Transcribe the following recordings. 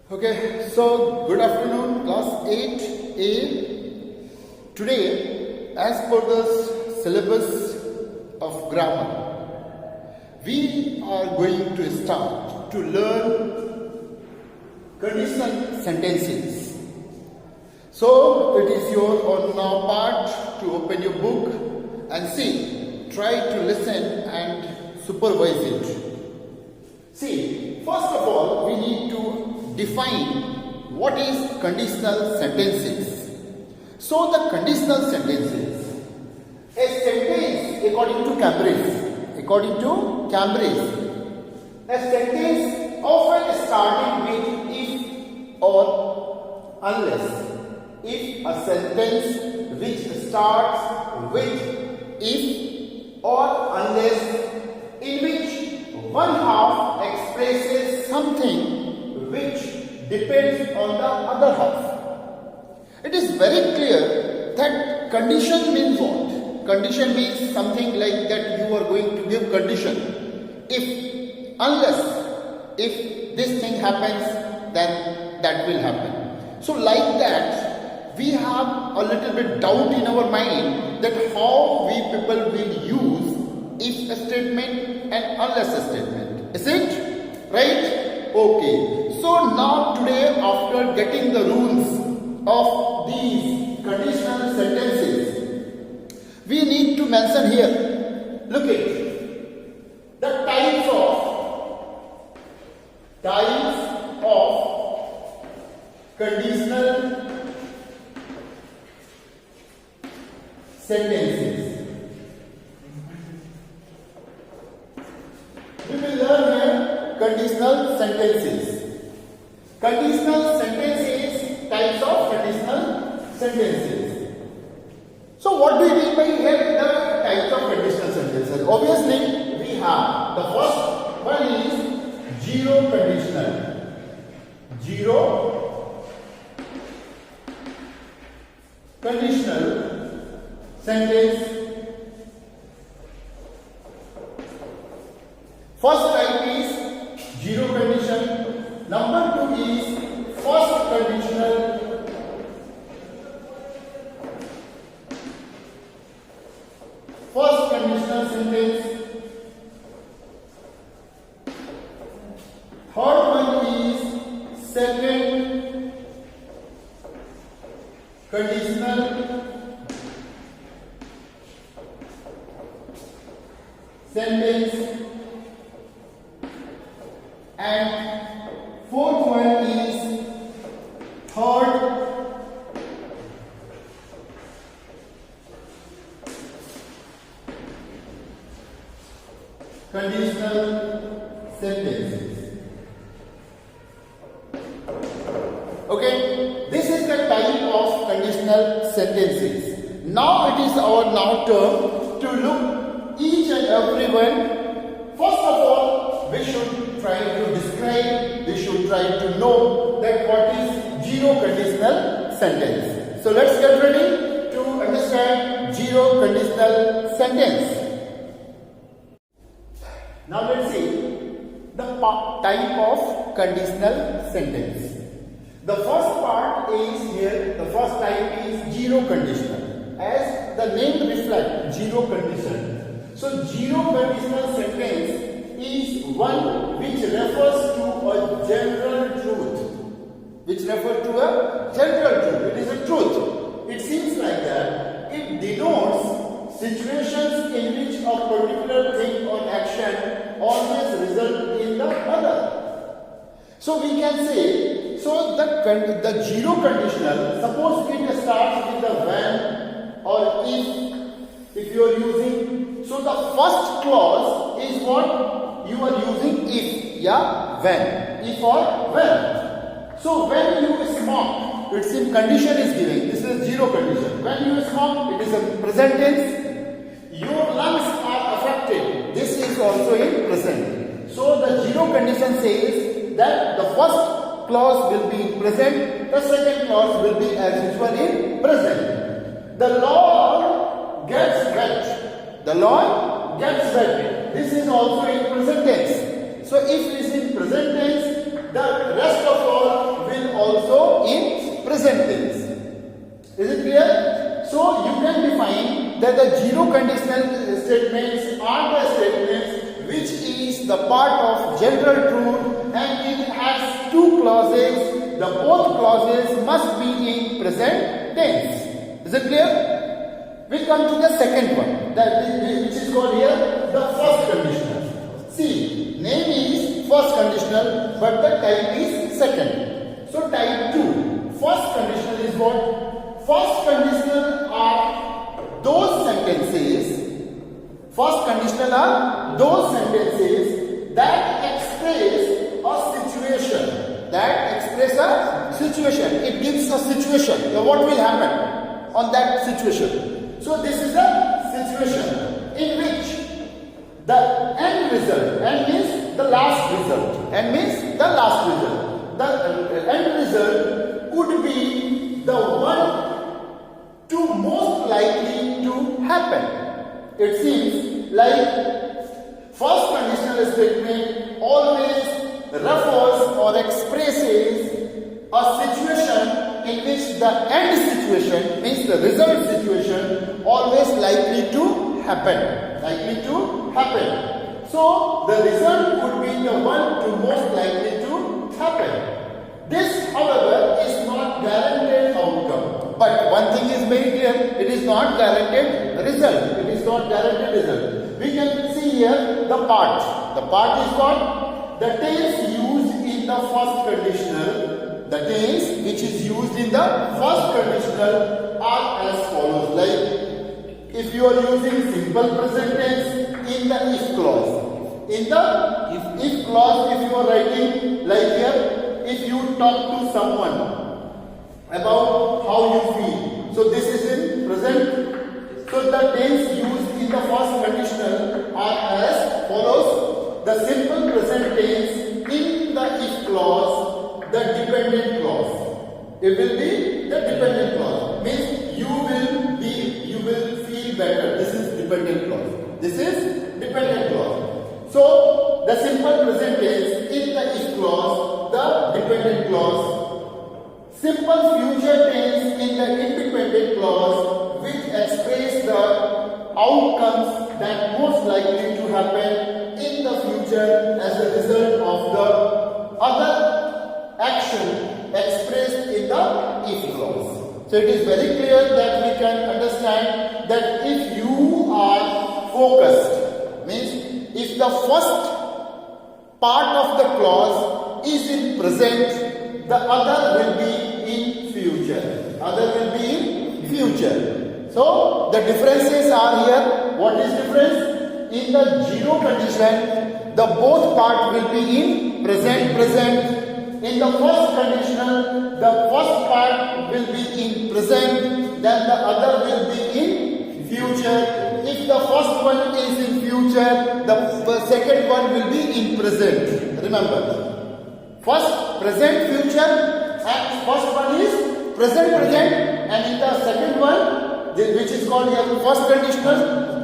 Okay, so good afternoon, class 8A. Today, as per the syllabus of grammar, we are going to start to learn conditional sentences. So, it is your on now part to open your book and see, try to listen and supervise it. See, first of all, we need to define what is conditional sentences. So the conditional sentences, a sentence according to Cambridge, a sentence often starting with if or unless. If a sentence which starts with if or unless, in which one half expresses something which depends on the other half. It is very clear that condition means what? Condition means something like that you are going to give condition. If, unless, if this thing happens, then that will happen. So like that, we have a little bit doubt in our mind that how we people will use if a statement and unless a statement. Is it? Right? Okay. So now today, after getting the rules of these conditional sentences, we need to mention here, look at the types of conditional sentences. We will learn here conditional sentences. Conditional sentences, types of conditional sentences. So what do we mean by here the types of conditional sentences? Obviously, we have the first one is zero conditional. Zero conditional sentence. First type is zero condition. Number 2 is first conditional. First conditional sentence. Third one is second conditional sentence. And fourth one is third conditional sentences. Okay, this is the type of conditional sentences. Now it is our turn to look each and every one. First of all, we should try to describe, we should try to know that what is zero conditional sentence. So let's get ready to understand zero conditional sentence. Now let's see the type of conditional sentence. The first part is here, the first type is zero conditional. As the name reflects, zero condition. So zero conditional sentence is one which refers to a general truth. Which refers to a general truth. It is a truth. It seems like that. It denotes situations in which a particular thing or action always results in the other. So we can say, so the zero conditional, suppose it starts with the when or if you are using. So the first clause is what? You are using if, yeah, when. If or when. So when you smoke, its condition is given. This is zero condition. When you smoke, it is a present tense. Your lungs are affected. This is also in present. So the zero condition says that the first clause will be in present. The second clause will be as usual in present. The law gets wet. The law gets wet. This is also in present tense. So if it is in present tense, the rest of all also in present tense. Is it clear? So you can define that the zero conditional statements are the statements which is the part of general truth and it has two clauses. The both clauses must be in present tense. Is it clear? We come to the second one, which is called here the first conditional. See, name is first conditional, but the type is second. So type 2, first conditional is what? First conditional are those sentences. First conditional are those sentences that express a situation. That express a situation. It gives a situation. What will happen on that situation? So this is a situation in which the end result, end means the last result, end means the last result. The end result could be the one to most likely to happen. It seems like first conditional statement always refers or expresses a situation in which the end situation means the result situation always likely to happen. Likely to happen. So the result would be the one to most likely to happen. This, however, is not guaranteed outcome. But one thing is very clear, it is not guaranteed result. It is not guaranteed result. We can see here the part. The part is what? The tense used in the first conditional. The tense which is used in the first conditional are as follows. Like if you are using simple present tense in the if clause. In the if clause, if you are writing like here, if you talk to someone about how you feel. So this is in present. So the tense used in the first conditional are as follows. The simple present tense in the if clause, the dependent clause. It will be the dependent clause. Means you will feel better. This is dependent clause. This is dependent clause. So the simple present tense in the if clause, the dependent clause. Simple future tense in the independent clause, which express the outcomes that most likely to happen in the future as a result of the other action expressed in the if clause. So it is very clear that we can understand that if you are focused, means if the first part of the clause is in present, the other will be in future. Other will be in future. So the differences are here. What is difference? In the zero condition, the both part will be in present. In the first conditional, the first part will be in present, then the other will be in future. If the first one is in future, the second one will be in present. Remember, first present future and first one is present, and in the second one, which is called here first conditional,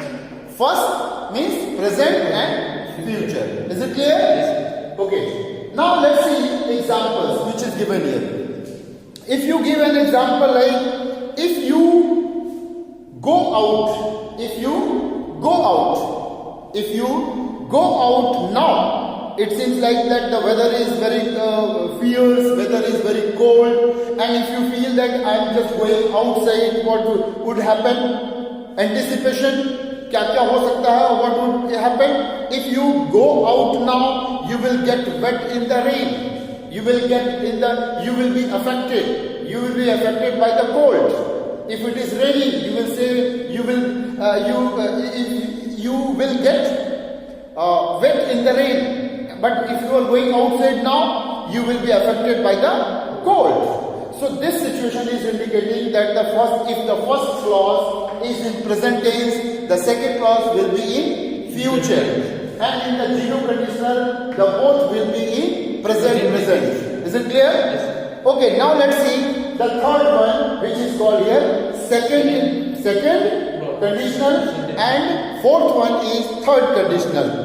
first means present and future. Is it clear? Yes. Okay. Now let's see examples which is given here. If you give an example like if you go out, if you go out now, it seems like that the weather is very fierce, weather is very cold, and if you feel that I am just going outside, what would happen? Anticipation. क्या हो सकता है? What would happen? If you go out now, you will get wet in the rain. You will be affected. You will be affected by the cold. If it is raining, you will say you will get wet in the rain. But if you are going outside now, you will be affected by the cold. So this situation is indicating that if the first clause is in present tense, the second clause will be in future. And in the zero conditional, the both will be in present. Is it clear? Yes. Okay, now let's see the third one, which is called here second conditional, and fourth one is third conditional.